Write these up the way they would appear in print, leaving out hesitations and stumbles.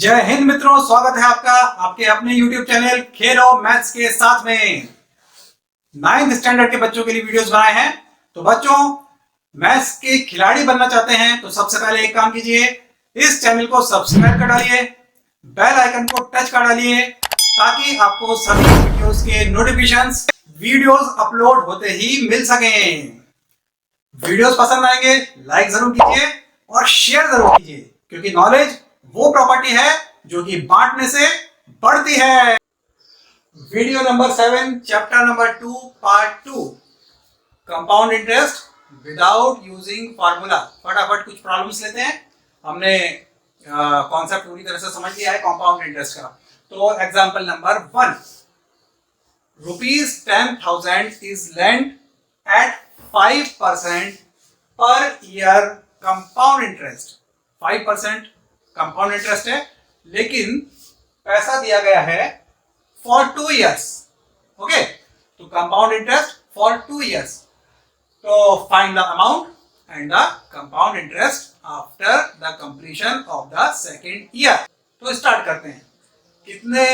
जय हिंद मित्रों, स्वागत है आपका आपके अपने YouTube चैनल खेलो मैथ्स के साथ में। 9th स्टैंडर्ड के बच्चों के लिए वीडियोस बनाए हैं। तो बच्चों, मैथ्स के खिलाड़ी बनना चाहते हैं तो सबसे पहले एक काम कीजिए, इस चैनल को सब्सक्राइब कर डालिए, बेल आइकन को टच कर डालिए ताकि आपको सभी वीडियोस के नोटिफिकेशंस वीडियोस अपलोड होते ही मिल सकें। वीडियोस पसंद आएंगे लाइक जरूर कीजिए और शेयर जरूर कीजिए, क्योंकि नॉलेज वो प्रॉपर्टी है जो कि बांटने से बढ़ती है। Video number 7 chapter number 2 part 2 compound interest without using formula. फटाफट कुछ प्रॉब्लम्स लेते हैं। हमने कॉन्सेप्ट पूरी तरह से समझ लिया है कंपाउंड इंटरेस्ट का। तो example number 1, ₹10,000 is lent at 5% per year compound interest. 5% compound interest है, लेकिन पैसा दिया गया है फॉर 2 years। ओके, तो कंपाउंड इंटरेस्ट फॉर 2 years। तो find the amount and the compound interest after the completion of the second year. तो start करते हैं। कितने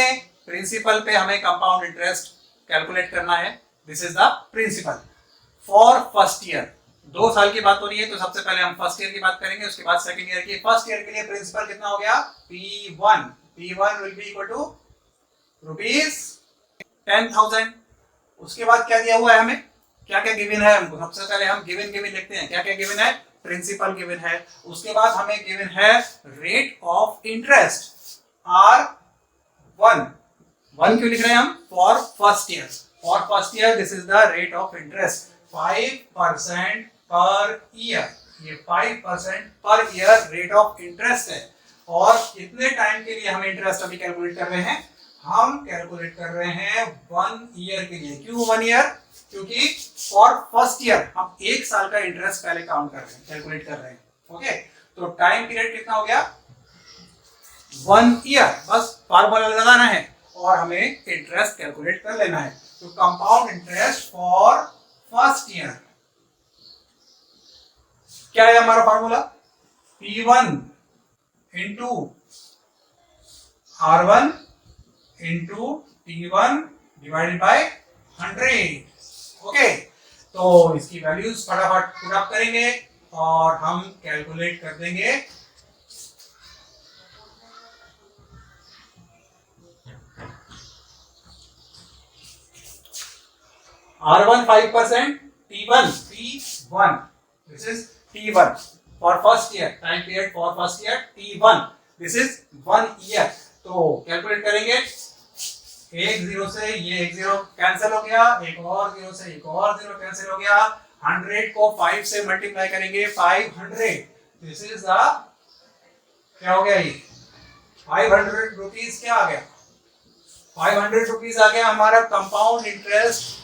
प्रिंसिपल पे हमें कंपाउंड इंटरेस्ट कैलकुलेट करना है? This is the principal for first year. 2 साल की बात हो रही है, तो सबसे पहले हम फर्स्ट ईयर की बात करेंगे, उसके बाद सेकंड ईयर की। फर्स्ट ईयर के लिए प्रिंसिपल कितना हो गया? P1 will be equal to ₹10,000। उसके बाद क्या दिया हुआ है हमें? क्या क्या गिवन है हमको? सबसे पहले हम गिवन लिखते हैं। क्या क्या गिवन है? प्रिंसिपल गिवन है। उसके बाद हमें गिवन है रेट ऑफ इंटरेस्ट R1 क्यों लिख रहे हैं हम? For first year. For first year this is the rate of interest 5% per year. ये 5% per year rate of interest है। और कितने टाइम के लिए हम इंटरेस्ट अभी कैलकुलेट कर रहे हैं? हम कैलकुलेट कर रहे हैं 1 ईयर के लिए। क्यों 1 ईयर? क्योंकि फॉर फर्स्ट ईयर हम 1 साल का इंटरेस्ट पहले काउंट कर रहे हैं, कैलकुलेट कर रहे हैं। ओके, तो टाइम पीरियड कितना हो गया? 1 ईयर। बस फार्मूला लगाना है और हमें इंटरेस्ट कैलकुलेट कर लेना है। तो compound interest for first year क्या है हमारा formula? P1 into R1 into T1 divided by 100। Okay, तो इसकी वैल्यूज फटाफट पुट अप करेंगे और हम कैलकुलेट कर देंगे। R1 5%, P1 this is T1 for first year, time period for first year T1, this is 1 year। तो कैलकुलेट करेंगे। एक 0 से ये एक 0 कैंसिल हो गया, एक और 0 से एक और 0 कैंसिल हो गया। 100 को 5 से मल्टीप्लाई करेंगे, 500। दिस इज द क्या हो गया? ये 500 रुपीज क्या आ गया? 500 रुपीज आ गया हमारा कंपाउंड इंटरेस्ट।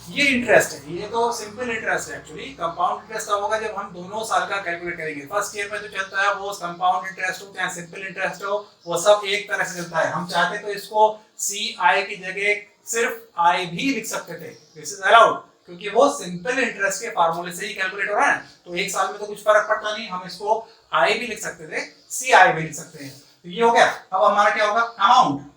ये इंटरेस्ट है, ये तो सिंपल इंटरेस्ट है। एक्चुअली कंपाउंड इंटरेस्ट तब होगा जब हम दोनों साल का कैलकुलेट करेंगे। फर्स्ट ईयर में जो चलता है वो कंपाउंड इंटरेस्ट हो चाहे सिंपल इंटरेस्ट हो, वो सब एक तरह से चलता है। हम चाहते तो इसको CI की जगह सिर्फ I भी लिख सकते थे। दिस इज अलाउड, क्योंकि वो सिंपल इंटरेस्ट के फार्मूले से ही कैलकुलेट हो रहा है। तो एक साल में तो कुछ फर्क पड़ता नहीं, हम इसको I भी लिख सकते थे, CI भी लिख सकते हैं। तो ये हो गया। अब हमारा क्या होगा? अमाउंट।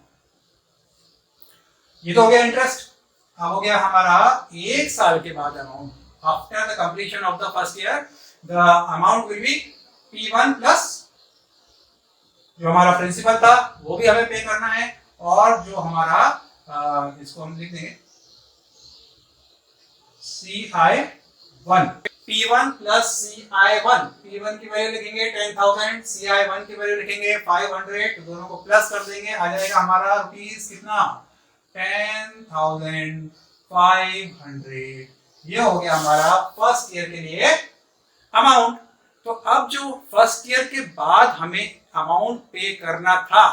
ये तो हो गया इंटरेस्ट। अब हो गया हमारा 1 साल के बाद amount. After the completion of the first year the amount will B P1 plus जो हमारा प्रिंसिपल था वो भी हमें पे करना है, और जो हमारा इसको हम लिख देंगे CI1। P1 plus CI1। P1 की वैल्यू लिखेंगे 10,000, CI1 की वैल्यू लिखेंगे 500। तो दोनों को प्लस कर देंगे, आ जाएगा हमारा रुपीस कितना? 10,500। ये हो गया हमारा फर्स्ट ईयर के लिए अमाउंट। तो अब जो फर्स्ट ईयर के बाद हमें अमाउंट पे करना था,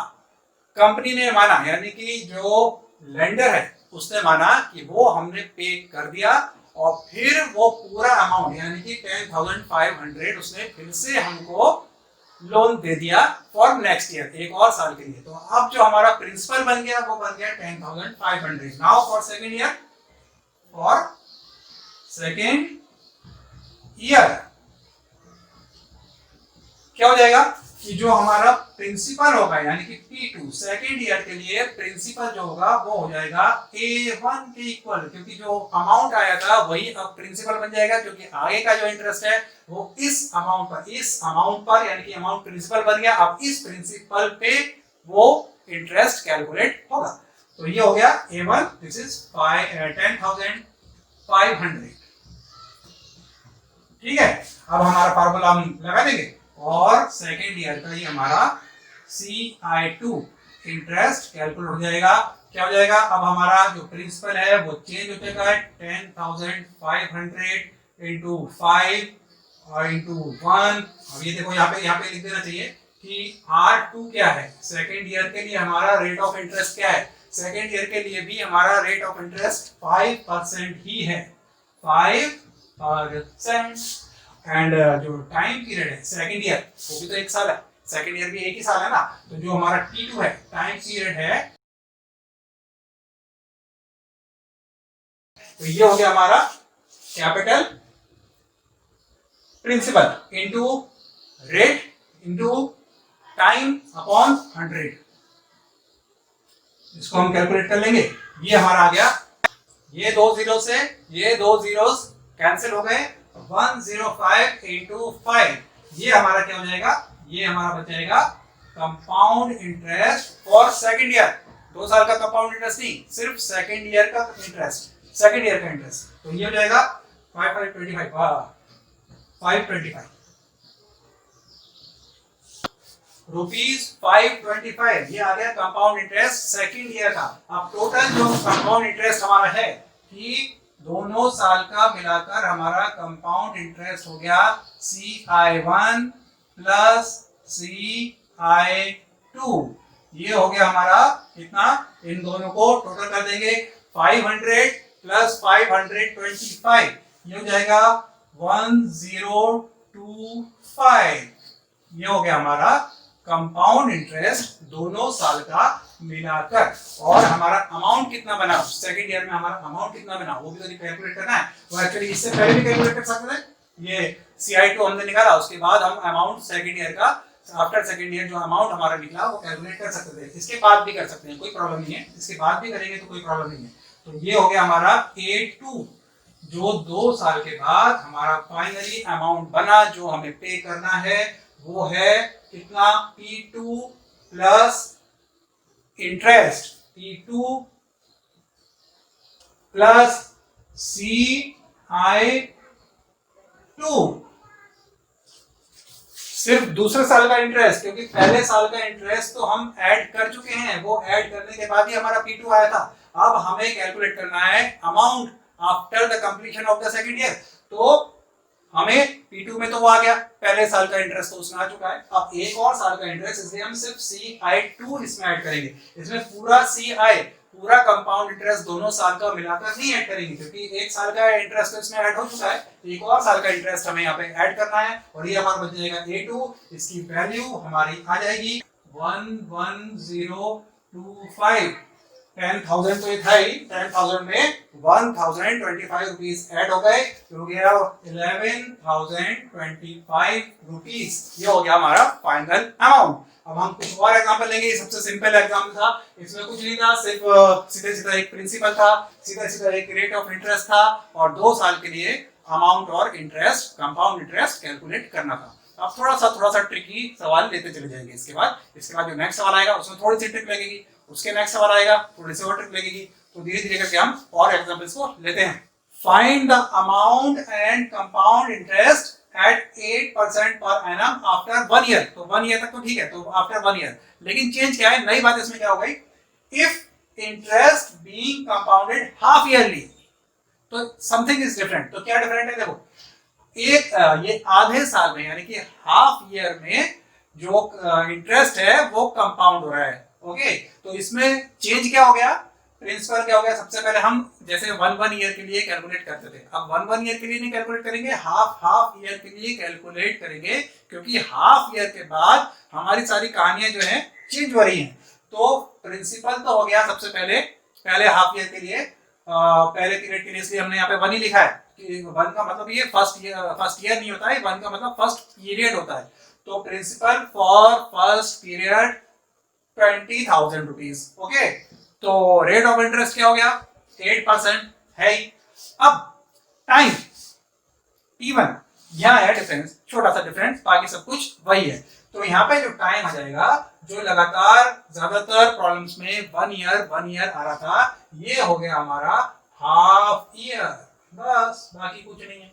कंपनी ने माना, यानी कि जो लेंडर है उसने माना कि वो हमने पे कर दिया, और फिर वो पूरा अमाउंट यानी कि 10,500 उसने फिर से हमको लोन दे दिया फॉर नेक्स्ट ईयर, एक और साल के लिए। तो अब जो हमारा प्रिंसिपल बन गया वो बन गया 10,500। नाउ फॉर सेकेंड ईयर, क्या हो जाएगा? कि जो हमारा प्रिंसिपल होगा यानी कि P2 सेकेंड ईयर के लिए प्रिंसिपल जो होगा वो हो जाएगा A1 के इक्वल, क्योंकि जो अमाउंट आया था वही अब प्रिंसिपल बन जाएगा, क्योंकि आगे का जो इंटरेस्ट है वो इस अमाउंट पर यानी कि अमाउंट प्रिंसिपल बन गया। अब इस प्रिंसिपल पे वो इंटरेस्ट कैलकुलेट होगा। तो ये हो गया A1, दिस इज 10,500। ठीक है, अब हमारा फार्मूला हम लगा देंगे और सेकेंड ईयर का ही हमारा CI2 इंटरेस्ट कैलकुलेट हो जाएगा। क्या हो जाएगा, अब हमारा जो प्रिंसिपल है वो चेंज हो जाएगा 10,500 इंटू 5 और इंटू 1। अब ये देखो यहाँ पे लिख देना चाहिए कि R2 क्या है, सेकेंड ईयर के लिए हमारा रेट ऑफ इंटरेस्ट क्या है। सेकेंड ईयर के लिए भी हमारा रेट ऑफ इंटरेस्ट 5% ही है, 5%। एंड जो टाइम पीरियड है सेकेंड ईयर वो भी तो 1 साल है, सेकेंड ईयर भी 1 ही साल है ना। तो जो हमारा T2 है टाइम पीरियड है, तो ये हो गया हमारा capital principal into rate into time upon 100। इसको हम कैलकुलेट कर लेंगे। ये हमारा आ गया, ये 2 जीरो से ये 2 जीरोस कैंसिल हो गए, 105 इंटू 5। ये हमारा क्या हो जाएगा, ये हमारा बच जाएगा compound interest for second year. 2 साल का कंपाउंड इंटरेस्ट नहीं, सिर्फ सेकेंड ईयर का इंटरेस्ट, सेकेंड ईयर का इंटरेस्ट। तो ये हो जाएगा 525 रुपीज 525। ये आ गया कंपाउंड इंटरेस्ट सेकेंड ईयर का। अब टोटल जो कंपाउंड इंटरेस्ट हमारा है कि दोनों साल का मिलाकर हमारा कंपाउंड इंटरेस्ट हो गया CI1 प्लस CI2। ये हो गया हमारा कितना, इन दोनों को टोटल कर देंगे 500 प्लस 525, ये हो जाएगा 1025। ये हो गया हमारा कंपाउंड इंटरेस्ट दोनों साल का मिलाकर। और हमारा अमाउंट कितना बना सेकेंड ईयर में, हमारा अमाउंट कितना बना वो भी तो कैलकुलेट करना है। वो एक्चुअली इससे पहले भी कैलकुलेट कर सकते थे, ये CI2 हमने निकाला, उसके बाद हम अमाउंट सेकेंड ईयर का आफ्टर सेकेंड ईयर जो अमाउंट हमारा निकला वो कैलकुलेट कर सकते थे। इसके बाद भी कर सकते हैं, कोई प्रॉब्लम नहीं है, इसके बाद भी करेंगे तो कोई प्रॉब्लम नहीं है। तो ये हो गया हमारा A2, जो 2 साल के बाद हमारा फाइनली अमाउंट बना जो हमें पे करना है वो है कितना, P2 plus interest, P2 plus CI2, सिर्फ दूसरे साल का इंटरेस्ट, क्योंकि पहले साल का इंटरेस्ट तो हम ऐड कर चुके हैं, वो ऐड करने के बाद ही हमारा P2 आया था। अब हमें कैलकुलेट करना है amount after the completion of the second year. तो हमें P2 में तो वो आ गया, पहले साल का इंटरेस्ट तो उसमें आ चुका है। अब एक और साल का इंटरेस्ट, इसलिए हम सिर्फ CI2 इसमें ऐड करेंगे। इसमें पूरा CI, पूरा कंपाउंड इंटरेस्ट दोनों साल का मिलाकर नहीं ऐड करेंगे, क्योंकि 1 साल का इंटरेस्ट तो इसमें ऐड हो चुका है, एक और साल का इंटरेस्ट हमें यहाँ पे ऐड करना है। और ये हमारा बच जाएगा A2, इसकी वैल्यू हमारी आ जाएगी 11025। 10,000 तो ये था ही, 10,000 में 1,025 रुपीज ऐड हो गए, हो गया 11,025 रुपीज। ये हो गया हमारा फाइनल अमाउंट। अब हम कुछ और एग्जांपल लेंगे। ये सबसे सिंपल एग्जांपल था, इसमें कुछ नहीं था, सिर्फ सीधे सीधा एक प्रिंसिपल था, सीधा सीधा एक रेट ऑफ इंटरेस्ट था और 2 साल के लिए अमाउंट और इंटरेस्ट, कंपाउंड इंटरेस्ट कैलकुलेट करना था। अब थोड़ा सा ट्रिकी सवाल लेते चले जाएंगे। इसके बाद जो नेक्स्ट सवाल आएगा उसमें थोड़ी सी ट्रिक लगेगी, उसके नेक्स्ट सवाल आएगा थोड़ी सी और ट्रिक लगेगी। तो धीरे धीरे करके हम और एग्जांपल्स को लेते हैं। Find the amount and compound interest eight 8% per annum after 1 year. तो 1 ईयर तक तो ठीक है, तो आफ्टर 1 ईयर। लेकिन चेंज क्या है, नई बात इसमें क्या हो गई, if interest being compounded half yearly, तो समथिंग इज डिफरेंट। तो क्या डिफरेंट है, देखो ये आधे साल में यानी कि हाफ ईयर में जो इंटरेस्ट है वो कंपाउंड हो रहा है। ओके, तो इसमें चेंज क्या हो गया, प्रिंसिपल क्या हो गया, सबसे पहले हम जैसे 1 ईयर के लिए कैलकुलेट करते थे, अब 1 ईयर के लिए नहीं कैलकुलेट करेंगे, हाफ ईयर के लिए कैलकुलेट करेंगे, क्योंकि हाफ ईयर के बाद हमारी सारी कहानियां जो है चेंज हो रही हैं। तो प्रिंसिपल तो हो गया सबसे पहले हाफ ईयर के लिए, पहले पीरियड के लिए, इसलिए हमने यहाँ पे 1 ही लिखा है कि 1 का मतलब ये फर्स्ट ईयर नहीं होता है, 1 का मतलब फर्स्ट पीरियड होता है। तो principal for first period 20,000 rupees. Okay, तो रेट ऑफ इंटरेस्ट क्या हो गया? 8% है ही। अब टाइम T1, यहाँ है डिफरेंस, छोटा सा डिफरेंस, बाकी सब कुछ वही है। तो यहाँ पे जो टाइम आ जाएगा, जो लगातार ज्यादातर प्रॉब्लम्स में 1 ईयर आ रहा था, ये हो गया हमारा हाफ ईयर। बस, बाकी कुछ नहीं है।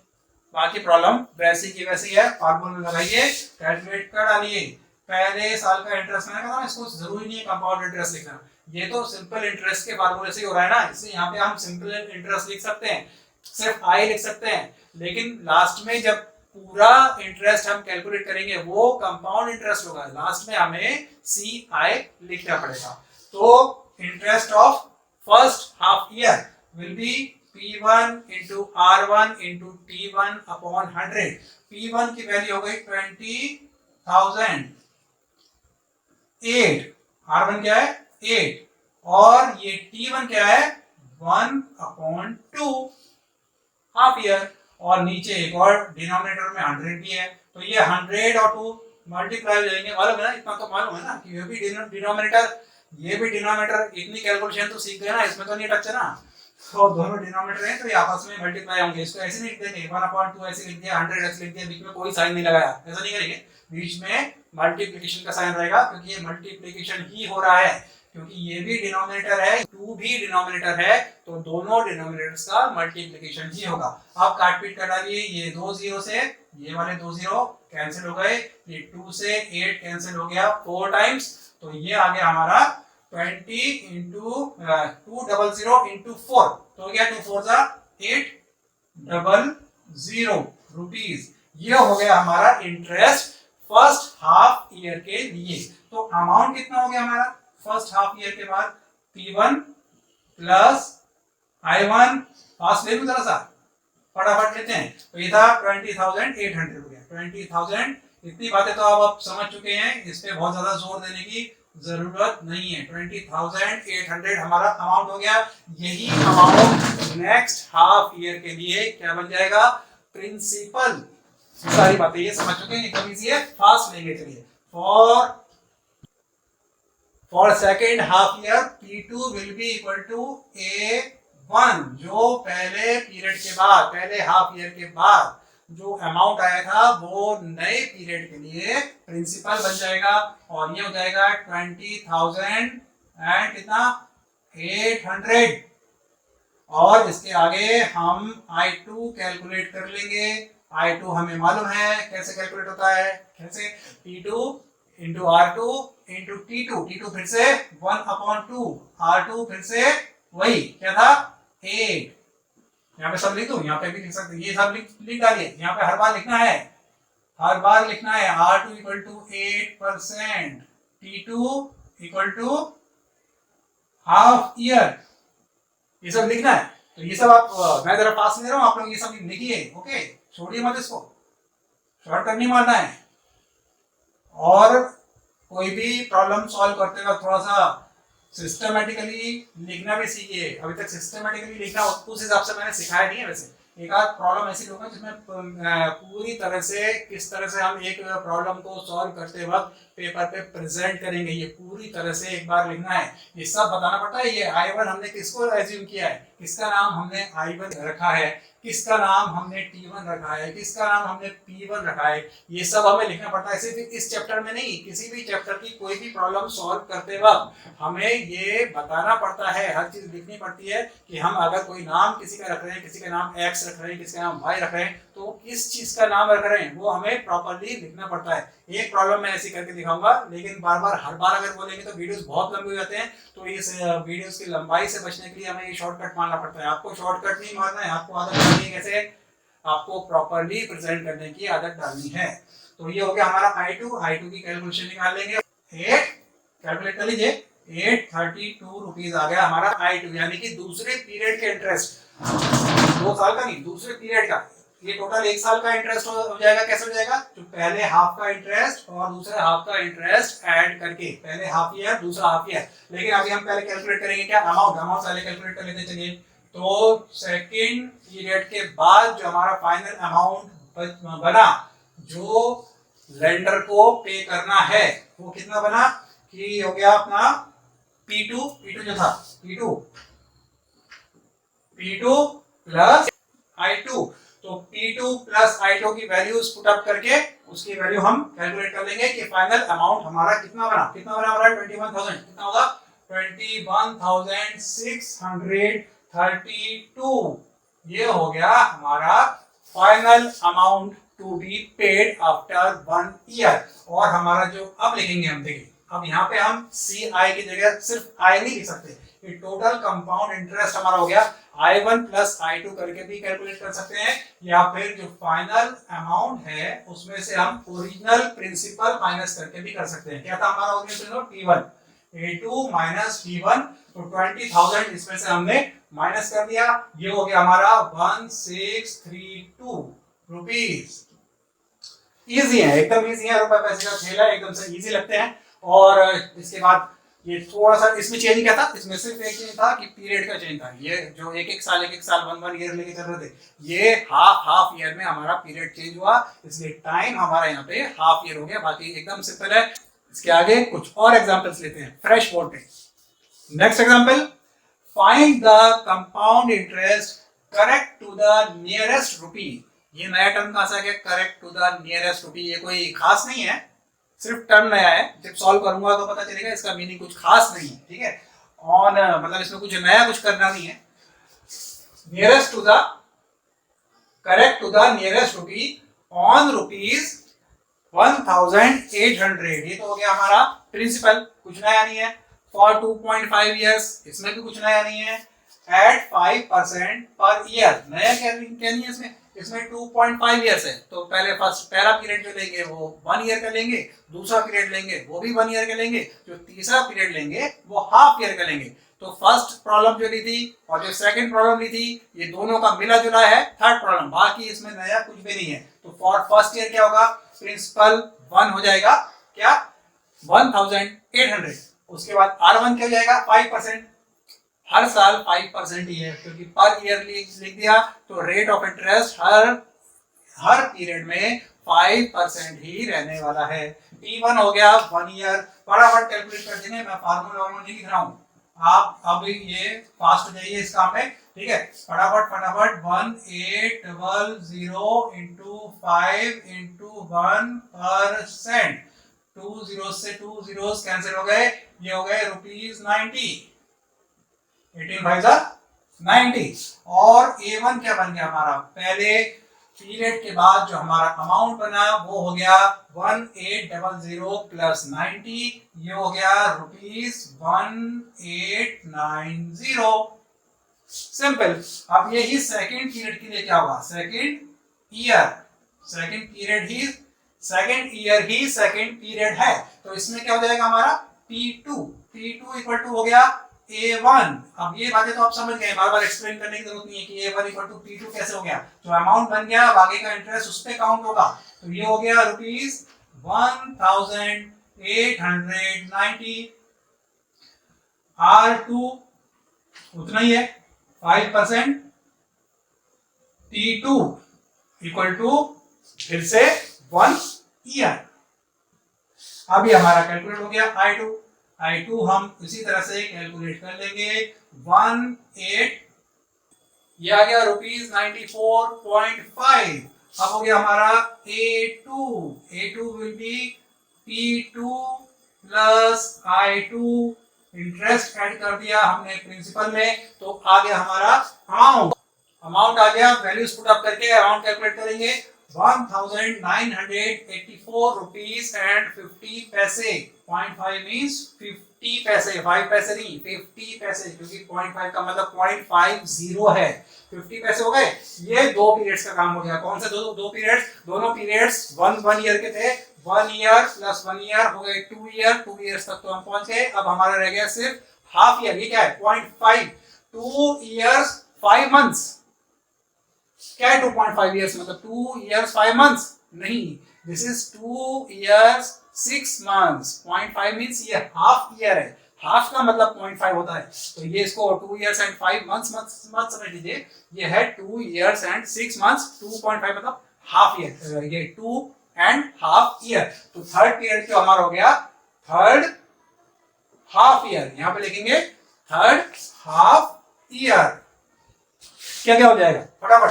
बाकी प्रॉब्लम वैसी की वैसी है, फार्मूला लगाइए, कैलकुलेट कर डालिए। पहले साल का इंटरेस्ट मैंने कहा इसको जरूरी नहीं है कंपाउंड इंटरेस्ट लिखना, ये तो सिंपल इंटरेस्ट के फार्मूले से ही हो रहा है ना, इसलिए यहाँ पे हम सिंपल इंटरेस्ट लिख सकते हैं, सिर्फ आई लिख सकते हैं। लेकिन लास्ट में जब पूरा इंटरेस्ट हम कैलकुलेट करेंगे वो कंपाउंड इंटरेस्ट होगा, लास्ट में हमें सी आई लिखना पड़ेगा। तो interest of first half year will be P1 into R1 into T1 upon 100। P1 की वैल्यू हो गई 20,000, 8, R1 क्या है 8, और ये T1 क्या है 1/2 हाफ ईयर, और नीचे एक और डिनोमिनेटर में 100 भी है, तो ये 100 और 2 मल्टीप्लाई हो जाएंगे। मालूम है ना, इतना तो मालूम है ना कि ये भी डिनोमिनेटर, ये भी डिनोमिनेटर, इतनी कैलकुलेशन तो सीख गए ना, इसमें तो नहीं टच है ना। तो दोनों डिनोमिनेटर हैं तो ये आपस में मल्टीप्लाई होंगे। इसको ऐसे नहीं लिख देंगे 1/2 ऐसे लिख दिया, 100 ऐसे लिख दिया, बीच में कोई साइन नहीं लगाया, ऐसा नहीं करेंगे। बीच में मल्टीप्लिकेशन का साइन रहेगा, क्योंकि ये मल्टीप्लिकेशन ही हो रहा है, क्योंकि ये भी डिनोमिनेटर है, 2 भी डिनोमिनेटर है, तो दोनों डिनोमिनेटर्स का मल्टीप्लिकेशन ही होगा। अब काट पीट कर डालिए, ये 2 0 से ये वाले 2 0 कैंसिल हो गए, ये 2 से 8 कैंसिल हो गया 4 टाइम्स, तो ये आ गया हमारा 20 into 200 into 4, तो हो गया 2 4 जा 800 रुपीज। ये हो गया हमारा इंटरेस्ट फर्स्ट हाफ ईयर के लिए। तो अमाउंट कितना हो गया हमारा फर्स्ट हाफ ईयर के बाद? P1 प्लस I1, पास ले लूं जरा सा, फटाफट लेते हैं। तो ये था 20,800 हो गया, 20,000। इतनी बातें तो आप समझ चुके हैं, इस पे बहुत ज्यादा जोर देने की जरूरत नहीं है। 20,800 हमारा अमाउंट हो गया। यही अमाउंट नेक्स्ट हाफ ईयर के लिए क्या बन जाएगा? प्रिंसिपल। सारी बातें ये समझ चुके हैं, एकदम इजी है, फास्ट लेंगे। चलिए, for second half year P2 will be equal to A1, जो पहले पीरियड के बाद, पहले हाफ ईयर के बाद जो अमाउंट आया था वो नए पीरियड के लिए प्रिंसिपल बन जाएगा, और ये हो जाएगा 20,000 एंड कितना 800, और इसके आगे हम I2 कैलकुलेट कर लेंगे। I2 हमें मालूम है कैसे कैलकुलेट होता है, कैसे P2 into R2 into T2, T2 फिर से 1/2, R2 फिर से वही क्या था 8। यहाँ पे सब लिख दूं, यहाँ पे भी लिख सकते, ये सब लिख डालिए, यहाँ पे हर बार लिखना है, हर बार लिखना है। R2 equal to 8%, T2 equal to half year, ये सब लिखना है। तो ये सब आप, मैं जरा पास ले रहा हूँ, आप लोग ये सब लिखिए। ओके, छोड़िए मत इसको, शॉर्टकट नहीं मारना है। और कोई भी प्रॉब्लम सॉल्व करते वक्त थोड़ा सा सिस्टमेटिकली लिखना भी सीखिए। अभी तक सिस्टमेटिकली लिखना उस हिसाब से मैंने सिखाया नहीं है। वैसे एक आध प्रॉब्लम ऐसी होगा जिसमें पूरी तरह से किस तरह से हम एक प्रॉब्लम को सॉल्व करते वक्त पेपर पे प्रेजेंट करेंगे, ये पूरी तरह से एक बार लिखना है। ये सब बताना पड़ता है। ये I1 हमने किसको एज्यूम किया है, किसका नाम हमने I1 रखा है, किसका नाम हमने T1 रखा है, किसका नाम हमने P1 रखा है, ये सब हमें लिखना पड़ता है। सिर्फ इस चैप्टर में नहीं, किसी भी चैप्टर की कोई भी प्रॉब्लम सॉल्व करते वक्त हमें ये बताना पड़ता है, हर चीज लिखनी पड़ती है कि हम अगर कोई नाम किसी का रख रहे हैं, किसी का नाम X रख रहे हैं, किसी का नाम Y रख रहे हैं, तो किस चीज का नाम रख रहे हैं वो हमें प्रॉपर्ली लिखना पड़ता है। एक प्रॉब्लम मैं ऐसी करके दिखाऊंगा, लेकिन बार बार हर बार अगर बोलेंगे तो वीडियोस बहुत लंबे हो जाते हैं। तो इस वीडियोस की लंबाई से बचने के लिए हमें ये शॉर्टकट मारना पड़ता है। आपको शॉर्टकट नहीं मारना है, आपको आदत डालनी है, कैसे आपको प्रॉपर्ली प्रेजेंट करने की आदत डालनी है। तो ये हो गया हमारा I2 की कैलकुलेशन निकाल लेंगे। 8 कैलकुलेट कर लीजिए, 832 रुपीज आ गया हमारा I2, यानी कि दूसरे पीरियड के इंटरेस्ट, 2 साल का नहीं, दूसरे पीरियड का। ये टोटल 1 साल का इंटरेस्ट हो जाएगा। कैसे हो जाएगा? जो पहले हाफ का इंटरेस्ट और दूसरे हाफ का इंटरेस्ट ऐड करके, पहले हाफ ईयर दूसरा हाफ ईयर। लेकिन अभी हम पहले कैलकुलेट करेंगे क्या, अमाउंट पहले कैलकुलेट कर लेते। चलिए, तो सेकेंड पीरियड के बाद जो हमारा फाइनल अमाउंट बना, जो लेंडर को पे करना है वो कितना बना कि हो गया अपना P2 जो था P2 प्लस I2, तो P2 प्लस I2 की वैल्यूज पुट अप करके उसकी वैल्यू हम कैलकुलेट कर लेंगे कि फाइनल अमाउंट हमारा कितना बना हमारा 21,000 कितना होगा 21,632 ये हो गया हमारा final amount to be paid after 1 year. और हमारा जो अब लिखेंगे हम देखिए अब यहाँ पे हम CI की जगह सिर्फ I नहीं लिख सकते, ये टोटल कंपाउंड इंटरेस्ट हमारा हो गया I1 प्लस I2 करके भी कैलकुलेट कर सकते हैं, या फिर जो फाइनल अमाउंट है उसमें से हम ओरिजिनल प्रिंसिपल माइनस करके भी कर सकते हैं। क्या था हमारा original principal A2 minus P1, तो 20,000 इसमें से हमने माइनस कर दिया, ये हो गया हमारा 1632 रुपीस। इजी है, एकदम इजी है, रुपए पैसे का खेल है, एकदम से इजी लगते हैं। और इसके बाद ये थोड़ा सा इसमें चेंज क्या था, इसमें सिर्फ एक चेंज था कि पीरियड का चेंज था। ये जो एक साल 1 ईयर लेके चल रहे थे, ये हाफ ईयर में हमारा पीरियड चेंज हुआ, इसलिए टाइम हमारा यहाँ पे हाफ ईयर हो गया। बाकी एकदम सिंपल है। इसके आगे कुछ और एग्जांपल्स लेते हैं फ्रेश बोर्ड पे। Next example, find the compound interest correct to the nearest rupee. ये नया टर्म कहां से आ गया, correct to the nearest rupee. ये कोई खास नहीं है, सिर्फ टर्म नया है, जब सॉल्व करूंगा तो पता चलेगा इसका मीनिंग कुछ खास नहीं है, ठीक है। ऑन मतलब इसमें कुछ नया कुछ करना नहीं है। Nearest to the correct to the nearest rupee on rupees 1,800, ये तो हो गया हमारा प्रिंसिपल, कुछ नया नहीं है। फॉर 2.5 इयर्स, इसमें भी कुछ नया नहीं है। एट 5% पर ईयर, नया क्या नहीं है इसमें, इसमें 2.5 इयर्स है, तो पहला पीरियड जो लेंगे वो 1 ईयर का लेंगे, दूसरा पीरियड लेंगे वो भी 1 ईयर का लेंगे, जो तीसरा पीरियड लेंगे वो हाफ ईयर का लेंगे। तो फर्स्ट प्रॉब्लम जो ली थी और जो सेकंड प्रॉब्लम ली थी, ये दोनों का मिला जुला है थर्ड प्रॉब्लम, बाकी इसमें नया कुछ भी नहीं है। तो फॉर फर्स्ट ईयर क्या होगा, प्रिंसिपल 1 हो जाएगा, क्या 1,800। उसके बाद R1 क्या हो जाएगा 5%, हर साल 5% ही है, क्योंकि पर ईयर लिख दिया तो rate of interest her period में 5% ही रहने वाला है। T1 हो गया 1 ईयर, फटाफट कैलकुलेट कर देंगे, मैं फार्मूला नहीं लिख रहा हूँ, आप अब ये फास्ट हो जाइए इस काम में, ठीक है। फटाफट 1800 इंटू 5 इंटू 1%, 2 जीरो से 2 जीरोस कैंसिल हो गए, ये हो गए ₹90, 18 5 90। और A1 क्या बन गया हमारा, पहले पीरियड के बाद जो हमारा अमाउंट बना वो हो गया 1800 प्लस 90, ये हो गया ₹1890। सिंपल। अब यही सेकंड पीरियड के लिए क्या होगा, सेकंड ईयर ही सेकंड पीरियड है, तो इसमें क्या हो जाएगा हमारा P2 इक्वल टू हो गया A1। अब ये बातें तो आप समझ गए, बार बार एक्सप्लेन करने की जरूरत नहीं है कि A1 इक्वल टू P2 कैसे हो गया। जो अमाउंट बन गया आगे का इंटरेस्ट उस पे काउंट होगा, तो ये हो गया ₹1,890। R2 उतना ही है 5%, T2 इक्वल टू फिर से 1 ईयर। अभी हमारा कैलकुलेट हो गया I2 हम इसी तरह से कैलकुलेट कर लेंगे 18, ये आ गया ₹94.5। अब हो गया हमारा A2 will be P2 plus I2, interest add कर दिया हमने प्रिंसिपल में, तो आ गया हमारा अमाउंट आ गया। वैल्यूज पुट अप करके अमाउंट कैलकुलेट करेंगे 1,984 रुपीस एंड 50 पैसे। 0.5 मींस 50 पैसे, 5 पैसे नहीं 50 पैसे, क्योंकि 0.5 का मतलब 0.50 है। 50 पैसे हो गए। ये 2 पीरियड्स का काम हो गया। कौन से दो पीरियड्स, दोनों पीरियड्स 1 ईयर के थे। 1 ईयर प्लस 1 ईयर हो गए 2 ईयर। 2 ईयर्स तक तो हम पहुंच गए। अब हमारा रह गया सिर्फ हाफ ईयर। ये क्या है 0.5, 2 ईयर्स 5 मंथ्स। क्या है 2.5 इयर्स मतलब 2 ईयर्स 5 मंथ्स नहीं, this is 2 years 6 months. 0.5 means ये हाफ ईयर है। हाफ का मतलब 0.5 होता है, तो ये इसको 2 ईयर्स एंड 5 मंथ्स मत समझ लीजिए। ये है 2 ईयर्स एंड 6 मंथ्स। 2.5 मतलब हाफ ईयर। ये 2 एंड हाफ ईयर। तो थर्ड पीरियड जो हमारा हो गया थर्ड हाफ ईयर, यहां पे लिखेंगे थर्ड हाफ ईयर। क्या क्या हो जाएगा फटाफट?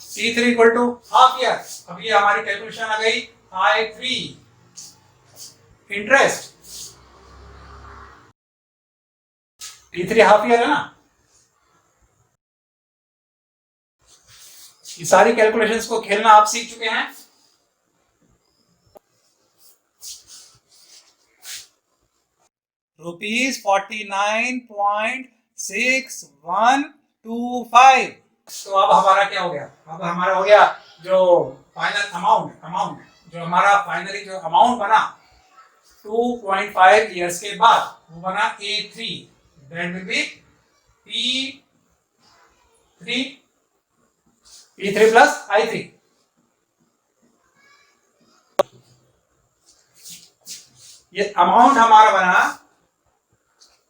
T3 equal to half year. अब ये हमारी कैलकुलेशन आ गई I3 interest. T3 half year है ना। ये सारी कैलकुलेशंस को खेलना आप सीख चुके हैं। ₹49.6125। तो अब हमारा क्या हो गया? अब हमारा हो गया जो फाइनल अमाउंट जो हमारा फाइनली जो अमाउंट बना 2.5 इयर्स के बाद वो बना A3, that will be P3 plus I3। ये अमाउंट हमारा बना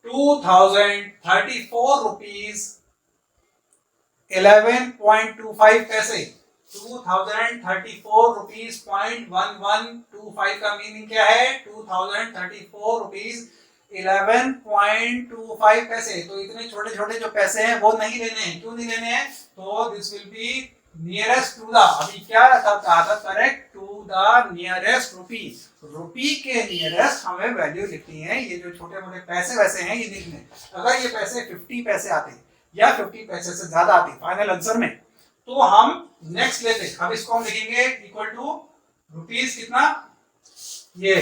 2034 11.25 पैसे। 2034 रुपीज 0.1125 का मीनिंग क्या है? 2034 रुपीज 11.25 पैसे। तो इतने छोटे छोटे जो पैसे हैं वो नहीं लेने हैं। क्यों नहीं लेने हैं? तो this will be nearest to the, अभी क्या कहा था? Correct to the nearest rupee. Rupee के नियरेस्ट हमें वैल्यू लिखनी है। ये जो छोटे मोटे पैसे वैसे हैं ये लिखने। अगर ये पैसे 50 पैसे आते या 50 पैसे से ज्यादा आते फाइनल आंसर में तो हम नेक्स्ट लेते। अब इसको हम लिखेंगे इक्वल टू रुपीज कितना, ये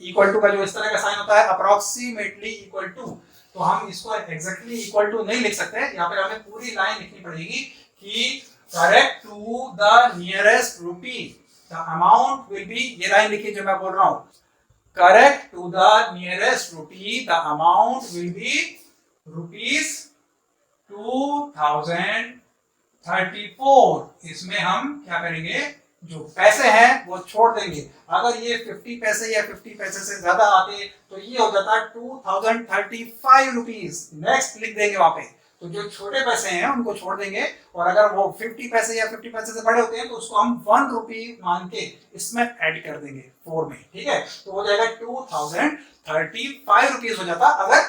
इक्वल टू का जो इस तरह का साइन होता है अप्रोक्सीमेटली इक्वल टू। तो हम इसको एग्जैक्टली इक्वल टू नहीं लिख सकते, यहाँ पे हमें पूरी लाइन लिखनी पड़ेगी कि correct to the nearest rupee the amount will be, ये लाइन लिखिए जो मैं बोल रहा हूं, correct to the nearest rupee the amount will be rupees 2034। इसमें हम क्या करेंगे? जो पैसे हैं वो छोड़ देंगे। अगर ये 50 पैसे या 50 पैसे से ज्यादा आते तो ये हो जाता 2035 रुपीज। नेक्स्ट लिख देंगे वहां पे। तो जो छोटे पैसे हैं उनको छोड़ देंगे और अगर वो 50 पैसे या 50 पैसे से बड़े होते हैं तो उसको हम 1 रुपी मान के इसमें ऐड कर देंगे 4 में। ठीक है, तो हो जाएगा 2035 रुपीज हो जाता अगर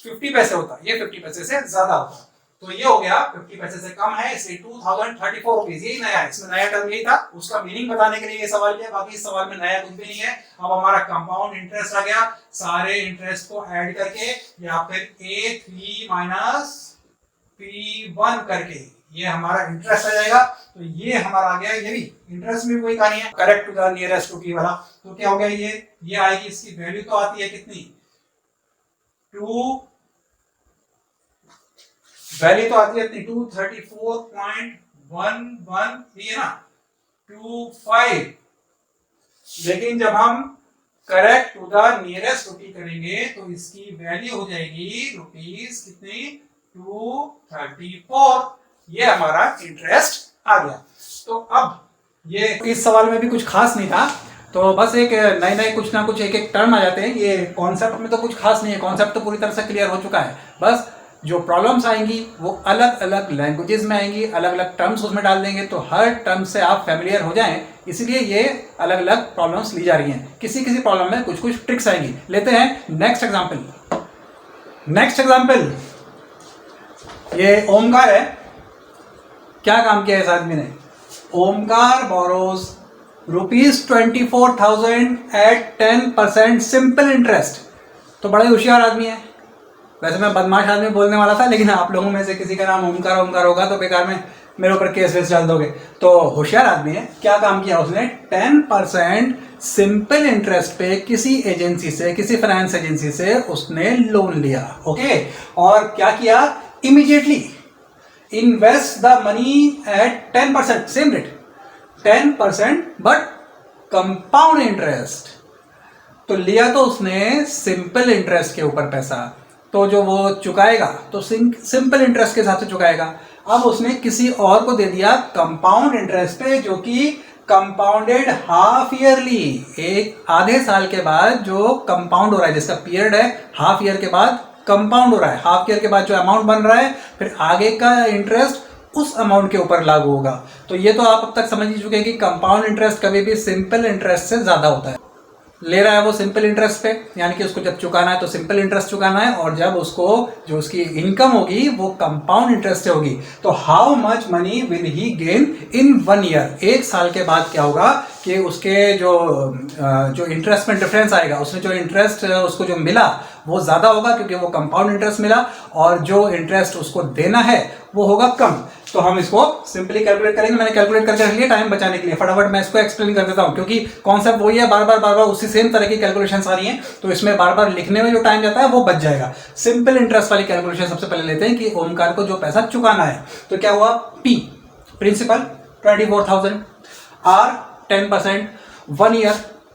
50 पैसे होता, ये 50 पैसे से ज्यादा होता। तो ये हो गया 50 पैसे से कम है इसलिए 2034 रुपीज। यही नया है, इसमें नया टर्म यही था। उसका मीनिंग बताने के लिए ये सवाल किया, बाकी इस सवाल में नया कुछ भी नहीं है। अब हमारा कंपाउंड इंटरेस्ट आ गया, सारे इंटरेस्ट को ऐड करके या फिर A3 माइनस P1 करके ये हमारा इंटरेस्ट आ जाएगा। तो ये हमारा आ गया, ये भी इंटरेस्ट में कोई कहानी है, करेक्ट टू द नियरेस्ट रुपी वाला। तो क्या हो गया? ये आएगी, इसकी वैल्यू तो आती है कितनी? वैल्यू तो आती है 234.11 ये ना 25। लेकिन जब हम करेक्ट टू द नियरेस्ट रुपी करेंगे तो इसकी वैल्यू हो जाएगी रुपीज कितनी? 234। ये हमारा इंटरेस्ट आ गया। तो अब ये इस सवाल में भी कुछ खास नहीं था, तो बस एक नए नए कुछ ना कुछ एक एक टर्म आ जाते हैं। ये कॉन्सेप्ट में तो कुछ खास नहीं है, कॉन्सेप्ट तो पूरी तरह से क्लियर हो चुका है। बस जो प्रॉब्लम्स आएंगी वो अलग अलग लैंग्वेजेस में आएंगी, अलग अलग टर्म्स उसमें डाल देंगे तो हर टर्म से आप फैमिलियर हो जाएं, इसलिए ये अलग अलग प्रॉब्लम्स ली जा रही हैं। किसी किसी प्रॉब्लम में कुछ कुछ ट्रिक्स आएंगी। लेते हैं नेक्स्ट एग्जांपल। नेक्स्ट एग्जांपल ये ओमकार है। क्या काम किया है इस आदमी ने? Omkar borrows ₹24,000 at 10% simple interest. तो बड़ा ही होशियार आदमी है। वैसे मैं बदमाश आदमी बोलने वाला था, लेकिन आप लोगों में से किसी का नाम ओमकार होगा तो बेकार में मेरे ऊपर केस वेस डाल दोगे। तो होशियार आदमी है। क्या काम किया उसने? 10% सिंपल इंटरेस्ट पे किसी एजेंसी से, किसी फाइनेंस एजेंसी से उसने लोन लिया। ओके, और क्या किया? Immediately invest the money at 10%, same rate 10% but compound interest. तो लिया तो उसने सिंपल इंटरेस्ट के ऊपर पैसा, तो जो वो चुकाएगा तो सिंपल इंटरेस्ट के हिसाब से चुकाएगा। अब उसने किसी और को दे दिया कंपाउंड इंटरेस्ट पे, जो कि कंपाउंडेड हाफ ईयरली, एक आधे साल के बाद जो कंपाउंड हो रहा है, जिसका पीरियड है हाफ ईयर के बाद कंपाउंड हो रहा है। हाफ ईयर के बाद जो अमाउंट बन रहा है फिर आगे का इंटरेस्ट उस अमाउंट के ऊपर लागू होगा। तो ये तो आप अब तक समझ ही चुके हैं कि कंपाउंड इंटरेस्ट कभी भी सिंपल इंटरेस्ट से ज़्यादा होता है। ले रहा है वो सिंपल इंटरेस्ट पे, यानी कि उसको जब चुकाना है तो सिंपल इंटरेस्ट चुकाना है, और जब उसको जो उसकी इनकम होगी वो कंपाउंड इंटरेस्ट से होगी। तो how much money will he gain in 1 year, 1 साल के बाद क्या होगा कि उसके जो इंटरेस्ट में डिफरेंस आएगा, उसने जो इंटरेस्ट उसको जो मिला वो ज़्यादा होगा क्योंकि वो कंपाउंड इंटरेस्ट मिला, और जो इंटरेस्ट उसको देना है वो होगा कम। तो हम इसको सिंपली कैलकुलेट करेंगे। मैंने कैलकुलेट करके रख लिया टाइम बचाने के लिए, फटाफट मैं इसको एक्सप्लेन कर देता हूँ क्योंकि कॉन्सेप्ट वही है, बार बार उसी सेम तरह की कैलकुलेशंस आ रही हैं, तो इसमें बार बार लिखने में जो टाइम जाता है वो बच जाएगा। सिंपल इंटरेस्ट वाली कैलकुलेशन सबसे पहले लेते हैं कि ओमकार को जो पैसा चुकाना है, तो क्या हुआ, P principal 24,000, R 10%, 1 year,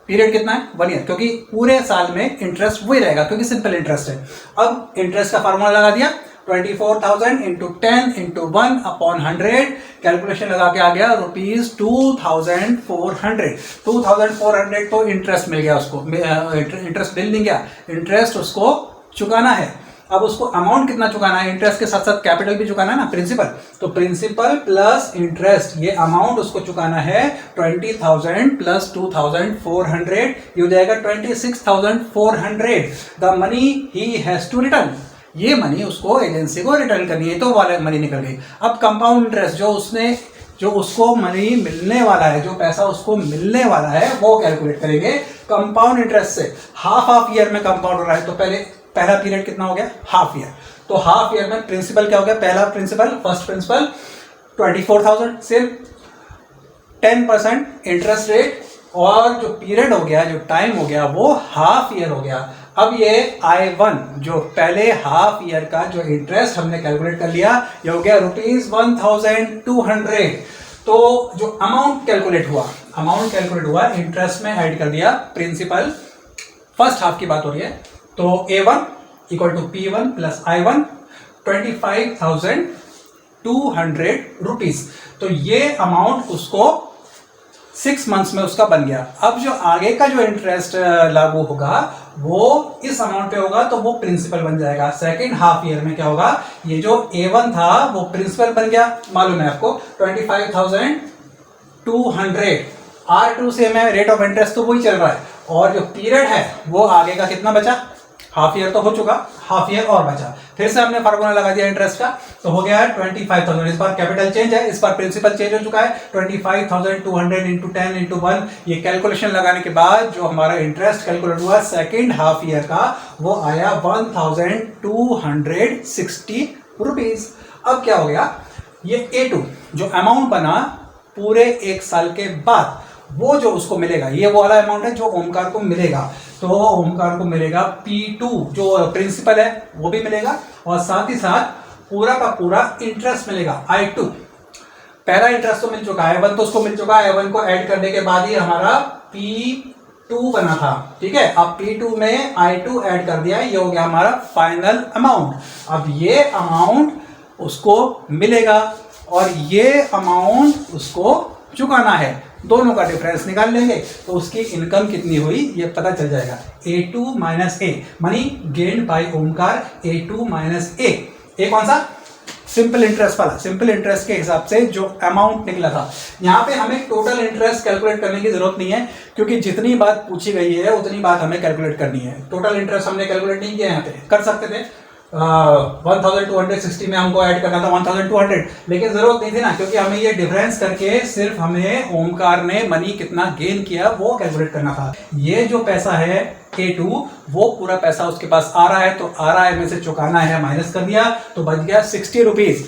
period कितना है 1 ईयर, क्योंकि पूरे साल में इंटरेस्ट वही रहेगा क्योंकि सिंपल इंटरेस्ट है। अब इंटरेस्ट का फार्मूला लगा दिया, 24,000 इंटू 10 इंटू 1 अपॉन 100, कैलकुलेशन लगा के आ गया ₹2,400। 2,400 तो इंटरेस्ट मिल गया उसको, इंटरेस्ट बिल नहीं गया, इंटरेस्ट उसको चुकाना है। अब उसको अमाउंट कितना चुकाना है, इंटरेस्ट के साथ साथ कैपिटल भी चुकाना है ना, प्रिंसिपल, तो प्रिंसिपल प्लस इंटरेस्ट, ये अमाउंट उसको चुकाना है 20,000 प्लस 2,400, ये हो जाएगा 26,400। The money he has to return, ये मनी उसको एजेंसी को रिटर्न करनी है, तो वाला मनी निकल गई। अब कंपाउंड इंटरेस्ट जो उसको मनी मिलने वाला है, जो पैसा उसको मिलने वाला है वो कैलकुलेट करेंगे कंपाउंड इंटरेस्ट से। हाफ ईयर में कंपाउंड हो रहा है, तो पहला पीरियड कितना हो गया, हाफ ईयर, तो हाफ ईयर में प्रिंसिपल क्या हो गया, पहला प्रिंसिपल फर्स्ट प्रिंसिपल 24,000 से 10% इंटरेस्ट रेट, और जो पीरियड हो गया, जो टाइम हो गया वो हाफ ईयर हो गया। अब ये I1 जो पहले हाफ ईयर का जो इंटरेस्ट हमने कैलकुलेट कर लिया, ये हो गया ₹1,200। तो जो अमाउंट कैलकुलेट हुआ इंटरेस्ट में ऐड कर दिया प्रिंसिपल, फर्स्ट हाफ की बात हो रही है, तो A1 equal to P1 plus I1 ₹25,200। तो ये अमाउंट उसको 6 मंथ्स में उसका बन गया। अब जो आगे का जो इंटरेस्ट लागू होगा वो इस अमाउंट पे होगा, तो वो प्रिंसिपल बन जाएगा। सेकेंड हाफ ईयर में क्या होगा, ये जो A1 था वो प्रिंसिपल बन गया, मालूम है आपको 25,200। R2 से में रेट ऑफ इंटरेस्ट तो वही चल रहा है, और जो पीरियड है वो आगे का कितना बचा, हाफ ईयर तो हो चुका, हाफ ईयर और बचा। फिर से हमने फार्मूला लगा दिया इंटरेस्ट का, तो हो गया 25,000। इस बार कैपिटल चेंज है, इस बार प्रिंसिपल चेंज हो चुका है। 25,200 इंटू 10 इंटू 1, ये कैलकुलेशन लगाने के बाद जो हमारा इंटरेस्ट कैलकुलेट हुआ सेकेंड हाफ ईयर का, वो आया 1,260 रुपीज। अब क्या हो गया, ये A2 जो अमाउंट बना पूरे 1 साल के बाद, वो जो उसको मिलेगा, ये वो वाला अमाउंट है जो ओमकार को मिलेगा। तो ओमकार को मिलेगा P2 जो प्रिंसिपल है वो भी मिलेगा, और साथ ही साथ पूरा का पूरा इंटरेस्ट मिलेगा I2। पहला इंटरेस्ट तो मिल चुका है, I1 तो उसको मिल चुका है, I1 को ऐड करने के बाद ही हमारा P2 बना था, ठीक है। अब P2 में I2 ऐड कर दिया, ये हो गया हमारा फाइनल अमाउंट। अब ये अमाउंट उसको मिलेगा और ये अमाउंट उसको चुकाना है, दोनों का डिफरेंस निकाल लेंगे तो उसकी इनकम कितनी हुई ये पता चल जाएगा। A2 minus A, money gained by Omkar, A2 minus A। ए कौन सा, सिंपल इंटरेस्ट वाला, सिंपल इंटरेस्ट के हिसाब से जो अमाउंट निकला था। यहाँ पे हमें टोटल इंटरेस्ट कैलकुलेट करने की जरूरत नहीं है, क्योंकि जितनी बात पूछी गई है उतनी बात हमें कैलकुलेट करनी है। टोटल इंटरेस्ट हमने कैलकुलेट नहीं किया, यहाँ पे कर सकते थे 1260 में हमको ऐड करना था 1200, लेकिन जरूरत नहीं थी ना, क्योंकि हमें ये डिफरेंस करके सिर्फ हमें ओमकार ने मनी कितना गेन किया वो कैलकुलेट करना था। ये जो पैसा है A2 वो पूरा पैसा उसके पास आ रहा है, तो आ रहा है में से चुकाना है, माइनस कर दिया तो बच गया 60 रुपीज।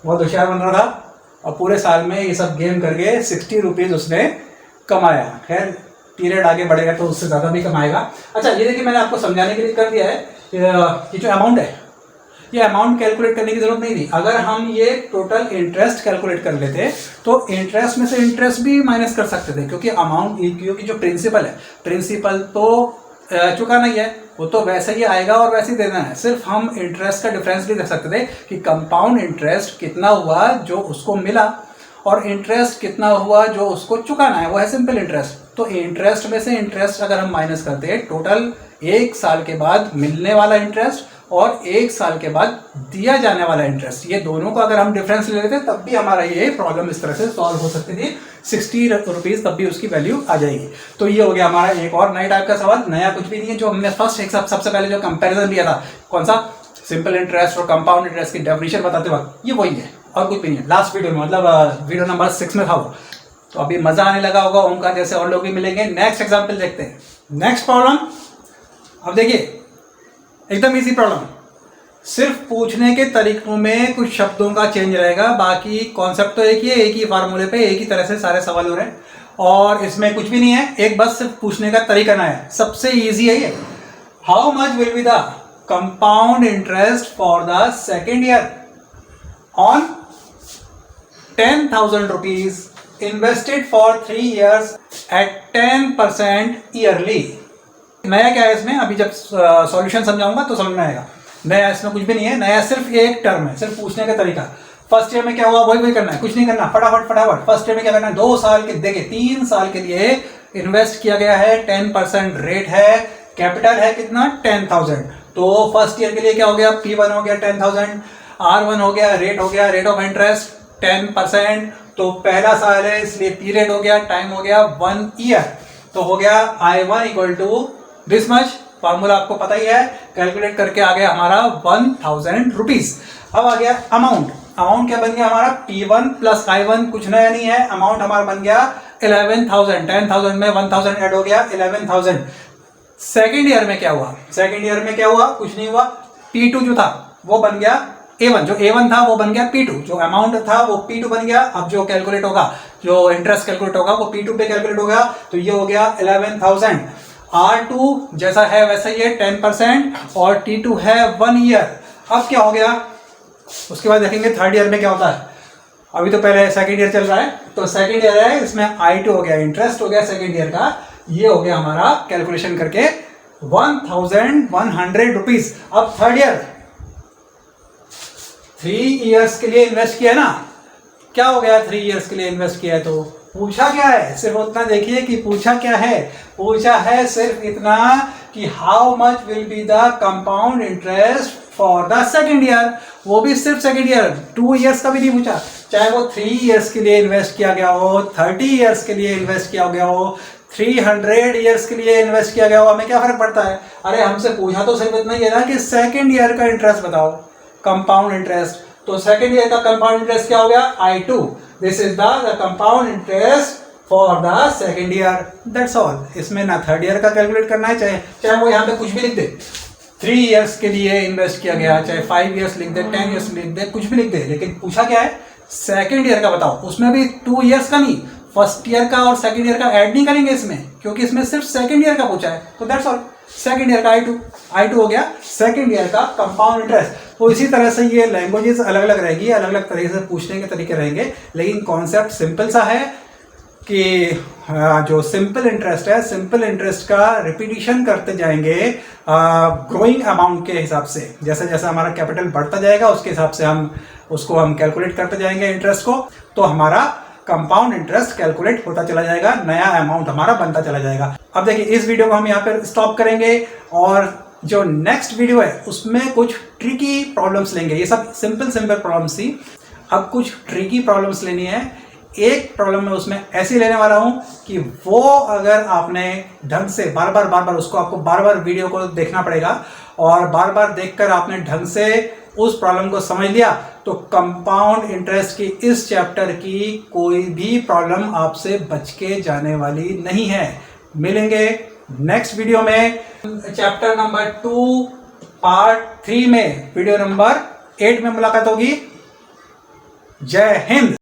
बहुत होशियार बन रहा था, और पूरे साल में ये सब गेम करके 60 रुपीज उसने कमाया। खैर पीरियड आगे बढ़ेगा तो उससे ज़्यादा भी कमाएगा। अच्छा ये देखिए मैंने आपको समझाने के लिए कर दिया है, ये जो अमाउंट है ये अमाउंट कैलकुलेट करने की जरूरत नहीं थी। अगर हम ये टोटल इंटरेस्ट कैलकुलेट कर लेते तो इंटरेस्ट में से इंटरेस्ट भी माइनस कर सकते थे, क्योंकि अमाउंट, क्योंकि जो प्रिंसिपल है, प्रिंसिपल तो चुका नहीं है, वो तो वैसे ही आएगा और वैसे ही देना है। सिर्फ हम इंटरेस्ट का डिफरेंस भी देख सकते थे कि कंपाउंड इंटरेस्ट कितना हुआ जो उसको मिला, और इंटरेस्ट कितना हुआ जो उसको चुकाना है, वो है सिंपल इंटरेस्ट। तो इंटरेस्ट में से इंटरेस्ट अगर हम माइनस करते हैं, टोटल 1 साल के बाद मिलने वाला इंटरेस्ट और 1 साल के बाद दिया जाने वाला इंटरेस्ट, ये दोनों का अगर हम डिफरेंस ले लेते तब भी हमारा ये प्रॉब्लम इस तरह से सॉल्व हो सकती थी। 60 रुपीज़ तब भी उसकी वैल्यू आ जाएगी। तो ये हो गया हमारा एक और नए टाइप का सवाल। नया कुछ भी नहीं है, जो हमने फर्स्ट एक सबसे पहले जो कंपैरिजन दिया था, कौन सा, सिंपल इंटरेस्ट और कंपाउंड इंटरेस्ट की डेफिनेशन बताते वक्त, ये वही है और कुछ भी नहीं है। लास्ट वीडियो में, मतलब वीडियो नंबर 6 में था वो। तो अभी मजा आने लगा होगा, ओमकार जैसे और लोग भी मिलेंगे। नेक्स्ट एग्जाम्पल देखते हैं। नेक्स्ट प्रॉब्लम, अब देखिए एकदम इजी प्रॉब्लम, सिर्फ पूछने के तरीकों में कुछ शब्दों का चेंज रहेगा, बाकी कॉन्सेप्ट तो एक ही है, एक ही फार्मूले पे एक ही तरह से सारे सवाल हो रहे हैं और इसमें कुछ भी नहीं है, एक बस सिर्फ पूछने का तरीका नया है। सबसे इजी है ये। How much will be the compound interest for the second year on 10,000 rupees invested for 3 years at 10% yearly. नया क्या है इसमें, अभी जब सॉल्यूशन समझाऊंगा तो समझ में आएगा। नया इसमें कुछ भी नहीं है, नया सिर्फ एक टर्म है, सिर्फ पूछने का तरीका। फर्स्ट ईयर में क्या हुआ वही करना है, कुछ नहीं करना, फटाफट। फर्स्ट ईयर में क्या करना है, 2 साल के, देखिए 3 साल के लिए इन्वेस्ट किया गया है, 10% रेट है, कैपिटल है कितना, 10,000। तो फर्स्ट ईयर के लिए क्या हो गया, P1 हो गया 10,000, R1 हो गया, रेट रेट ऑफ इंटरेस्ट 10%। तो पहला साल है इसलिए पीरियड हो गया, टाइम हो गया 1 ईयर। तो हो गया I1 equal to this much, formula आपको पता ही है, कैलकुलेट करके आ गया हमारा 1,000 रुपीज। अब आ गया अमाउंट, अमाउंट क्या बन गया हमारा, P1 प्लस I1, कुछ नया नहीं है, अमाउंट हमारा बन गया 11,000। 10,000 में 1,000 ऐड हो गया 11,000। सेकेंड ईयर में क्या हुआ, सेकेंड ईयर में क्या हुआ, कुछ नहीं हुआ, P2 जो था वो बन गया A1, जो A1 था वो बन गया P2, जो अमाउंट था वो P2 बन गया। अब जो कैलकुलेट होगा, जो इंटरेस्ट कैलकुलेट होगा वो P2 पे कैलकुलेट होगा, तो ये हो गया 11,000। R2 जैसा है वैसा ही है 10% और T2 है 1 ईयर। अब क्या हो गया, उसके बाद देखेंगे थर्ड ईयर में क्या होता है। अभी तो पहले सेकेंड ईयर चल रहा है, तो सेकेंड ईयर है, इसमें I2 हो गया, इंटरेस्ट हो गया सेकेंड ईयर का, ये हो गया हमारा कैलकुलेशन करके 1,100 रुपीज। अब थर्ड ईयर, 3 इयर्स के लिए इन्वेस्ट किया ना, क्या हो गया, 3 इयर्स के लिए इन्वेस्ट किया है, तो पूछा क्या है, सिर्फ उतना देखिए कि पूछा क्या है, पूछा है सिर्फ इतना कि how much will be the compound interest for the second year, वो भी सिर्फ सेकेंड ईयर, 2 इयर्स का भी नहीं पूछा। चाहे वो 3 इयर्स के लिए इन्वेस्ट किया गया हो, 30 इयर्स के लिए इन्वेस्ट किया गया हो, 300 इयर्स के लिए इन्वेस्ट किया गया हो, हमें क्या फर्क पड़ता है। अरे हमसे पूछा तो सिर्फ इतना ही है ना कि सेकेंड ईयर का इंटरेस्ट बताओ, कंपाउंड इंटरेस्ट। तो सेकेंड ईयर का कंपाउंड इंटरेस्ट क्या हो गया, I2, this is the compound interest for the second year, that's all. इसमें ना थर्ड ईयर का कैलकुलेट करना है, चाहे वो यहाँ पे कुछ भी लिख दे, 3 इयर्स के लिए इन्वेस्ट किया गया, चाहे 5 इयर्स लिख दे, 10 इयर्स लिख दे, कुछ भी लिख दे, लेकिन पूछा क्या है, सेकेंड ईयर का बताओ। उसमें भी 2 इयर्स का नहीं, फर्स्ट ईयर का और सेकेंड ईयर का ऐड नहीं करेंगे इसमें, क्योंकि इसमें सिर्फ सेकेंड ईयर का पूछा है, तो दैट्स ऑल। सेकेंड ईयर का I2 हो गया सेकेंड ईयर का कंपाउंड इंटरेस्ट। तो इसी तरह से ये लैंग्वेजेस अलग अलग रहेगी, अलग अलग तरीके से पूछने के तरीके रहेंगे, लेकिन कॉन्सेप्ट सिंपल सा है कि जो सिंपल इंटरेस्ट है, सिंपल इंटरेस्ट का रिपीटिशन करते जाएंगे ग्रोइंग अमाउंट के हिसाब से, जैसे जैसे हमारा कैपिटल बढ़ता जाएगा उसके हिसाब से हम कैलकुलेट करते जाएंगे इंटरेस्ट को, तो हमारा कंपाउंड इंटरेस्ट कैलकुलेट होता चला जाएगा, नया अमाउंट हमारा बनता चला जाएगा। अब देखिए इस वीडियो को हम यहाँ पर स्टॉप करेंगे और जो नेक्स्ट वीडियो है उसमें कुछ ट्रिकी प्रॉब्लम्स लेंगे। ये सब सिंपल प्रॉब्लम्स थी, अब कुछ ट्रिकी प्रॉब्लम्स लेनी है। एक प्रॉब्लम में उसमें ऐसी लेने वाला हूं कि वो अगर आपने ढंग से बार बार उसको आपको बार बार वीडियो को देखना पड़ेगा और बार बार देखकर आपने ढंग से उस प्रॉब्लम को समझ लिया, तो कंपाउंड इंटरेस्ट की इस चैप्टर की कोई भी प्रॉब्लम आपसे बच के जाने वाली नहीं है। मिलेंगे नेक्स्ट वीडियो में, चैप्टर नंबर 2 पार्ट 3 में, वीडियो नंबर 8 में मुलाकात होगी। जय हिंद।